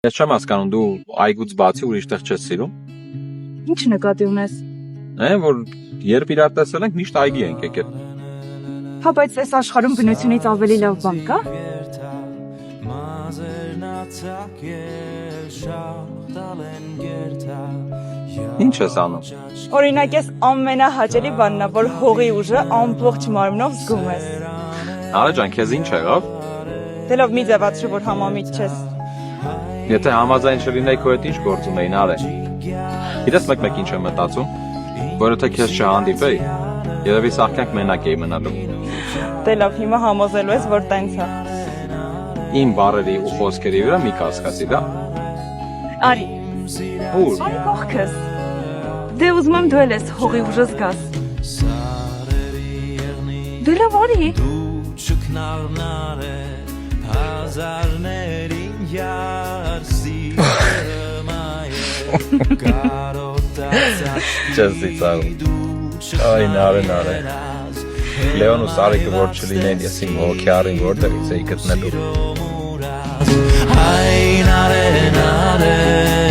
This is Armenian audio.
Ես չեմ հասկանում, դու այգուց բացի ուրիշ տեղ չես սիրում։ Ինչ նկատի ունես։ Որ երբ իրար տեսել ենք, միշտ այգի ենք եկել։ Հա, բայց այս աշխարհում բնությունից ավելի լավ բան կա։ Ինչ ես անում։ Օրինակ, ես ամենահաճելի բանն է, որ հողի ուժը ամբողջ մարմնով զգում ես։ Արա ջան, քեզ ինչ եղավ։ Դե լավ, մի ձևացրու, որ համամիտ չես։ Եթե համաձայն չլինեի, քո հետ ինչ գործ ունեին, արե։ Գիտես մեկ ինչ եմ մտածում, որ եթե քեզ չհանդիպեի, երևի սաղքյանք մենակ էի մնալու։ Դե լավ, հիմա համոզելու ես, որ տենց է։ Իմ բառերի ու խոսքերի վրա մի կասկածի, դա։ Արի։ Ուր։ Արի կողքս։ Դե ուզում եմ դու ես հողի ուժը զգաս։ Դե լավ, արի։ Չես ծիծաղում։ Այ նարե։ Լեոն ու Սարիկը որ չլինեն, ես իմ հոգյարին որտեղից էի գտնելու։ Այ նարե